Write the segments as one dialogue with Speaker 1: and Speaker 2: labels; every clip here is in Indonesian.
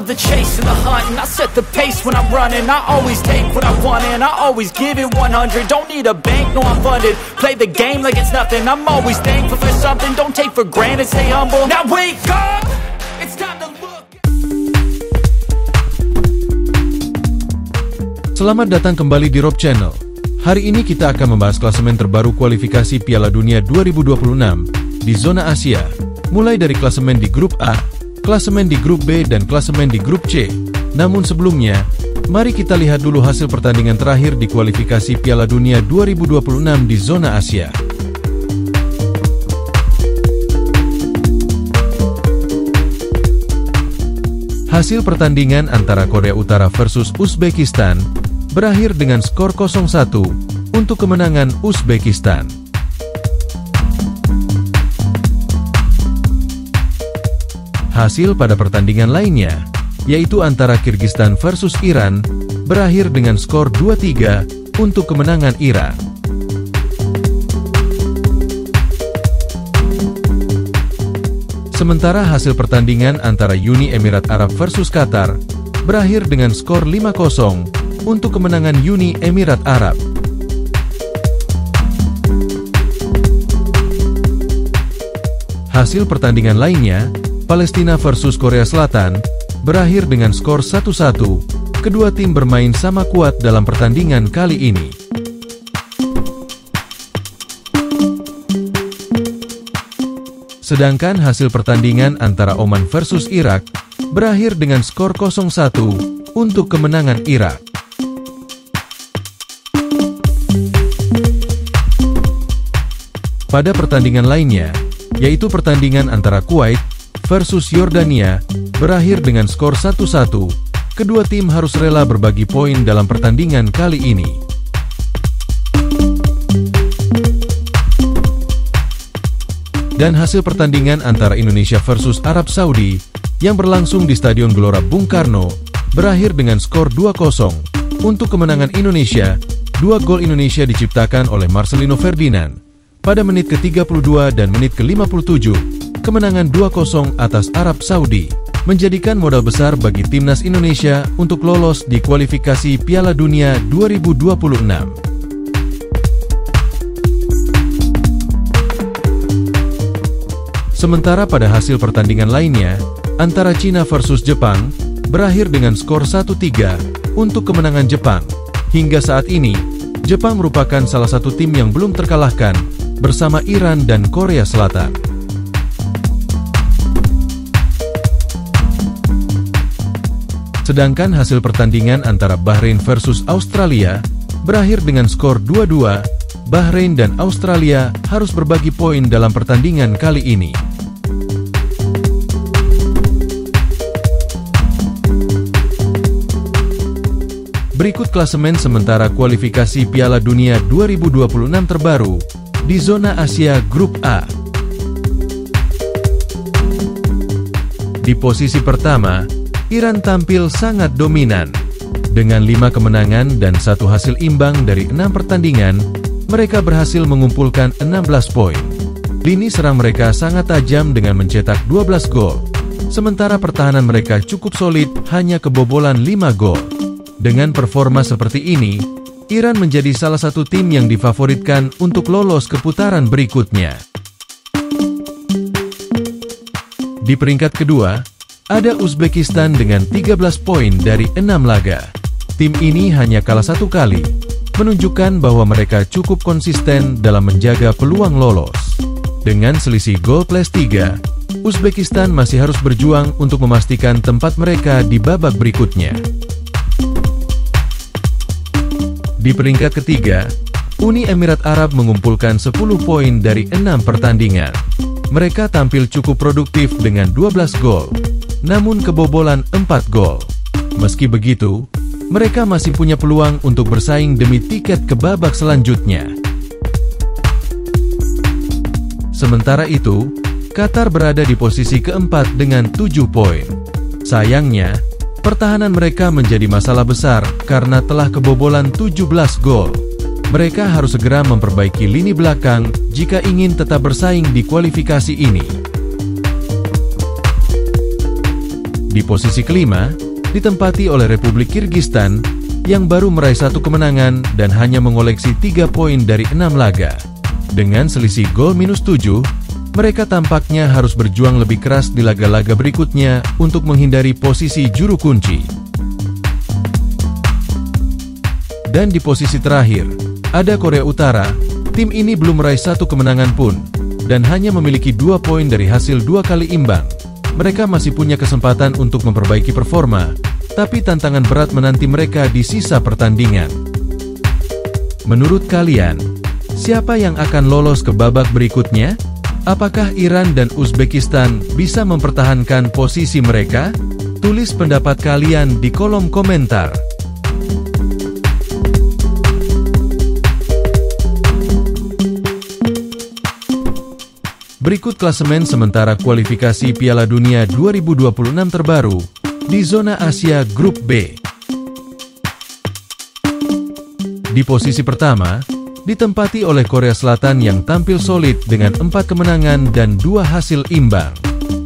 Speaker 1: love the chase and the hunt, and I set the pace when I'm running. I always take what I want and I always give it 100. Don't need a bank, no I'm funded. Play the game like it's nothing. I'm always thankful for something. Don't take for granted, stay humble. Now wake up, it's time to look.
Speaker 2: Selamat datang kembali di Rob Channel. Hari ini kita akan membahas klasemen terbaru kualifikasi Piala Dunia 2026 di zona Asia, mulai dari klasemen di grup A, klasemen di grup B, dan klasemen di grup C. Namun sebelumnya, mari kita lihat dulu hasil pertandingan terakhir di kualifikasi Piala Dunia 2026 di zona Asia. Hasil pertandingan antara Korea Utara versus Uzbekistan berakhir dengan skor 0-1 untuk kemenangan Uzbekistan. Hasil pada pertandingan lainnya, yaitu antara Kyrgyzstan versus Iran, berakhir dengan skor 2-3 untuk kemenangan Iran. Sementara hasil pertandingan antara Uni Emirat Arab versus Qatar berakhir dengan skor 5-0 untuk kemenangan Uni Emirat Arab. Hasil pertandingan lainnya, Palestina versus Korea Selatan berakhir dengan skor 1-1. Kedua tim bermain sama kuat dalam pertandingan kali ini. Sedangkan hasil pertandingan antara Oman versus Irak berakhir dengan skor 0-1 untuk kemenangan Irak. Pada pertandingan lainnya, yaitu pertandingan antara Kuwait versus Yordania, berakhir dengan skor 1-1. Kedua tim harus rela berbagi poin dalam pertandingan kali ini. Dan hasil pertandingan antara Indonesia versus Arab Saudi yang berlangsung di Stadion Gelora Bung Karno berakhir dengan skor 2-0 untuk kemenangan Indonesia. Dua gol Indonesia diciptakan oleh Marcelino Ferdinand pada menit ke-32 dan menit ke-57. Kemenangan 2-0 atas Arab Saudi menjadikan modal besar bagi timnas Indonesia untuk lolos di kualifikasi Piala Dunia 2026. Sementara pada hasil pertandingan lainnya, antara Cina versus Jepang berakhir dengan skor 1-3 untuk kemenangan Jepang. Hingga saat ini, Jepang merupakan salah satu tim yang belum terkalahkan bersama Iran dan Korea Selatan. Sedangkan hasil pertandingan antara Bahrain versus Australia berakhir dengan skor 2-2. Bahrain dan Australia harus berbagi poin dalam pertandingan kali ini. Berikut klasemen sementara kualifikasi Piala Dunia 2026 terbaru di zona Asia Grup A. Di posisi pertama, Iran tampil sangat dominan. Dengan 5 kemenangan dan 1 hasil imbang dari 6 pertandingan, mereka berhasil mengumpulkan 16 poin. Lini serang mereka sangat tajam dengan mencetak 12 gol. Sementara pertahanan mereka cukup solid, hanya kebobolan 5 gol. Dengan performa seperti ini, Iran menjadi salah satu tim yang difavoritkan untuk lolos ke putaran berikutnya. Di peringkat kedua, ada Uzbekistan dengan 13 poin dari 6 laga. Tim ini hanya kalah 1 kali, menunjukkan bahwa mereka cukup konsisten dalam menjaga peluang lolos. Dengan selisih gol +3, Uzbekistan masih harus berjuang untuk memastikan tempat mereka di babak berikutnya. Di peringkat ketiga, Uni Emirat Arab mengumpulkan 10 poin dari 6 pertandingan. Mereka tampil cukup produktif dengan 12 gol, namun kebobolan 4 gol. Meski begitu, mereka masih punya peluang untuk bersaing demi tiket ke babak selanjutnya. Sementara itu, Qatar berada di posisi keempat dengan 7 poin. Sayangnya, pertahanan mereka menjadi masalah besar karena telah kebobolan 17 gol. Mereka harus segera memperbaiki lini belakang jika ingin tetap bersaing di kualifikasi ini. Di posisi kelima, ditempati oleh Republik Kirgistan yang baru meraih 1 kemenangan dan hanya mengoleksi 3 poin dari 6 laga. Dengan selisih gol -7, mereka tampaknya harus berjuang lebih keras di laga-laga berikutnya untuk menghindari posisi juru kunci. Dan di posisi terakhir, ada Korea Utara. Tim ini belum meraih 1 kemenangan pun dan hanya memiliki 2 poin dari hasil 2 kali imbang. Mereka masih punya kesempatan untuk memperbaiki performa, tapi tantangan berat menanti mereka di sisa pertandingan. Menurut kalian, siapa yang akan lolos ke babak berikutnya? Apakah Iran dan Uzbekistan bisa mempertahankan posisi mereka? Tulis pendapat kalian di kolom komentar. Berikut klasemen sementara kualifikasi Piala Dunia 2026 terbaru di zona Asia Grup B. Di posisi pertama, ditempati oleh Korea Selatan yang tampil solid dengan 4 kemenangan dan 2 hasil imbang.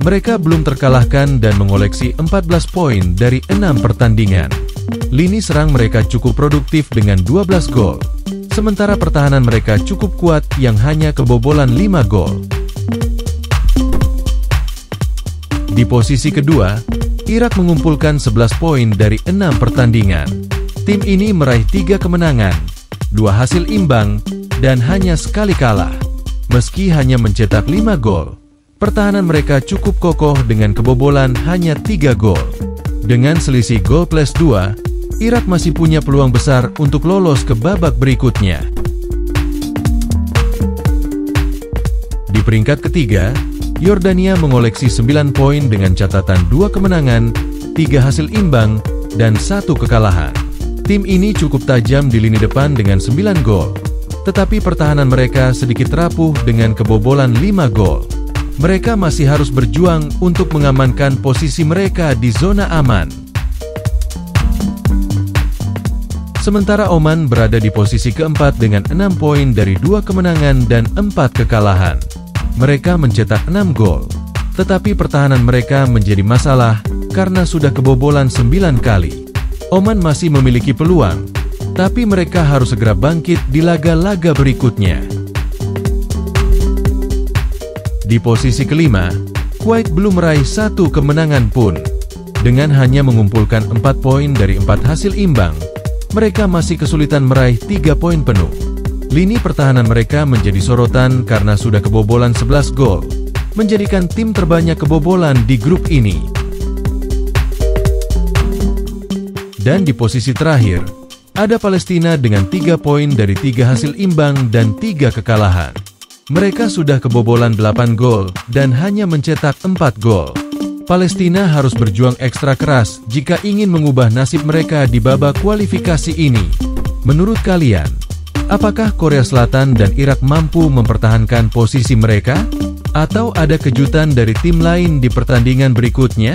Speaker 2: Mereka belum terkalahkan dan mengoleksi 14 poin dari 6 pertandingan. Lini serang mereka cukup produktif dengan 12 gol, sementara pertahanan mereka cukup kuat yang hanya kebobolan 5 gol. Di posisi kedua, Irak mengumpulkan 11 poin dari 6 pertandingan. Tim ini meraih 3 kemenangan, 2 hasil imbang, dan hanya sekali kalah. Meski hanya mencetak 5 gol, pertahanan mereka cukup kokoh dengan kebobolan hanya 3 gol. Dengan selisih gol +2, Irak masih punya peluang besar untuk lolos ke babak berikutnya. Di peringkat ketiga, Yordania mengoleksi 9 poin dengan catatan 2 kemenangan, 3 hasil imbang, dan 1 kekalahan. Tim ini cukup tajam di lini depan dengan 9 gol, tetapi pertahanan mereka sedikit rapuh dengan kebobolan 5 gol. Mereka masih harus berjuang untuk mengamankan posisi mereka di zona aman. Sementara Oman berada di posisi keempat dengan 6 poin dari 2 kemenangan dan 4 kekalahan. Mereka mencetak 6 gol, tetapi pertahanan mereka menjadi masalah karena sudah kebobolan 9 kali. Oman masih memiliki peluang, tapi mereka harus segera bangkit di laga-laga berikutnya. Di posisi kelima, Kuwait belum meraih 1 kemenangan pun. Dengan hanya mengumpulkan 4 poin dari 4 hasil imbang, mereka masih kesulitan meraih 3 poin penuh. Lini pertahanan mereka menjadi sorotan karena sudah kebobolan 11 gol, menjadikan tim terbanyak kebobolan di grup ini. Dan di posisi terakhir, ada Palestina dengan 3 poin dari 3 hasil imbang dan 3 kekalahan. Mereka sudah kebobolan 8 gol dan hanya mencetak 4 gol. Palestina harus berjuang ekstra keras jika ingin mengubah nasib mereka di babak kualifikasi ini. Menurut kalian, apakah Korea Selatan dan Irak mampu mempertahankan posisi mereka? Atau ada kejutan dari tim lain di pertandingan berikutnya?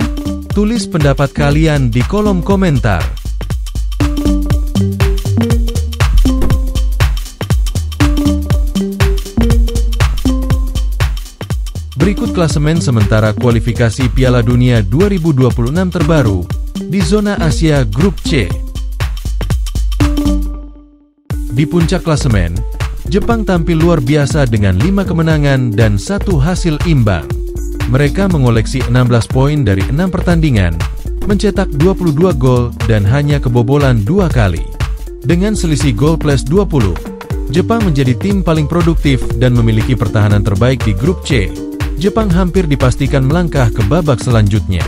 Speaker 2: Tulis pendapat kalian di kolom komentar. Berikut klasemen sementara kualifikasi Piala Dunia 2026 terbaru di zona Asia Grup C. Di puncak klasemen, Jepang tampil luar biasa dengan 5 kemenangan dan 1 hasil imbang. Mereka mengoleksi 16 poin dari 6 pertandingan, mencetak 22 gol dan hanya kebobolan 2 kali. Dengan selisih gol +20, Jepang menjadi tim paling produktif dan memiliki pertahanan terbaik di grup C. Jepang hampir dipastikan melangkah ke babak selanjutnya.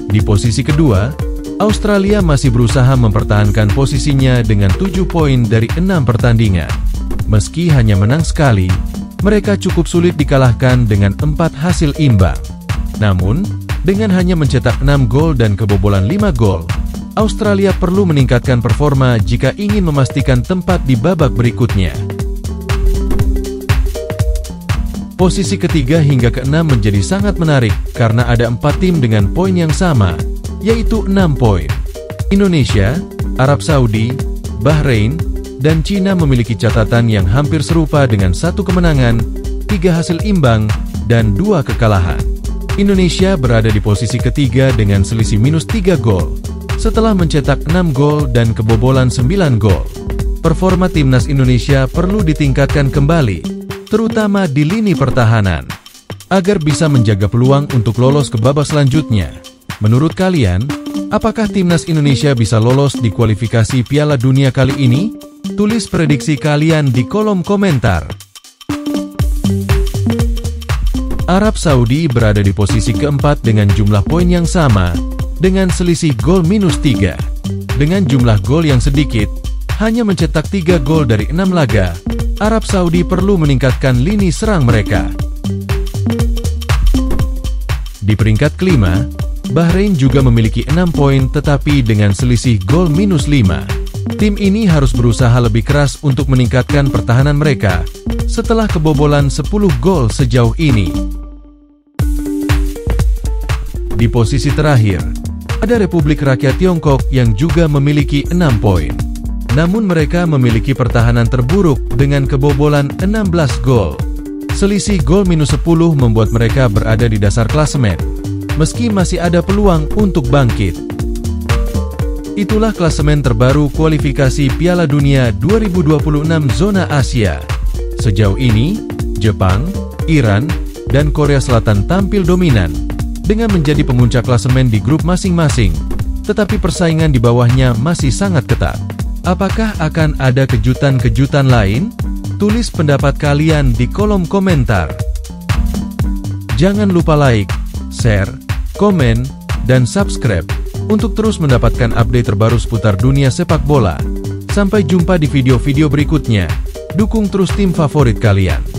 Speaker 2: Di posisi kedua, Australia masih berusaha mempertahankan posisinya dengan 7 poin dari 6 pertandingan. Meski hanya menang sekali, mereka cukup sulit dikalahkan dengan 4 hasil imbang. Namun, dengan hanya mencetak 6 gol dan kebobolan 5 gol, Australia perlu meningkatkan performa jika ingin memastikan tempat di babak berikutnya. Posisi ketiga hingga ke-6 menjadi sangat menarik karena ada 4 tim dengan poin yang sama, yaitu 6 poin. Indonesia, Arab Saudi, Bahrain, dan Cina memiliki catatan yang hampir serupa dengan 1 kemenangan, 3 hasil imbang, dan 2 kekalahan. Indonesia berada di posisi ketiga dengan selisih minus 3 gol, setelah mencetak 6 gol dan kebobolan 9 gol. Performa timnas Indonesia perlu ditingkatkan kembali, terutama di lini pertahanan, agar bisa menjaga peluang untuk lolos ke babak selanjutnya. Menurut kalian, apakah timnas Indonesia bisa lolos di kualifikasi Piala Dunia kali ini? Tulis prediksi kalian di kolom komentar. Arab Saudi berada di posisi keempat dengan jumlah poin yang sama, dengan selisih gol minus 3. Dengan jumlah gol yang sedikit, hanya mencetak 3 gol dari 6 laga, Arab Saudi perlu meningkatkan lini serang mereka. Di peringkat kelima, Bahrain juga memiliki 6 poin tetapi dengan selisih gol minus 5. Tim ini harus berusaha lebih keras untuk meningkatkan pertahanan mereka setelah kebobolan 10 gol sejauh ini. Di posisi terakhir, ada Republik Rakyat Tiongkok yang juga memiliki 6 poin. Namun mereka memiliki pertahanan terburuk dengan kebobolan 16 gol. Selisih gol minus 10 membuat mereka berada di dasar klasemen, meski masih ada peluang untuk bangkit. Itulah klasemen terbaru kualifikasi Piala Dunia 2026 zona Asia. Sejauh ini, Jepang, Iran, dan Korea Selatan tampil dominan dengan menjadi pemuncak klasemen di grup masing-masing, tetapi persaingan di bawahnya masih sangat ketat. Apakah akan ada kejutan-kejutan lain? Tulis pendapat kalian di kolom komentar. Jangan lupa like, share, komen, dan subscribe untuk terus mendapatkan update terbaru seputar dunia sepak bola. Sampai jumpa di video-video berikutnya. Dukung terus tim favorit kalian.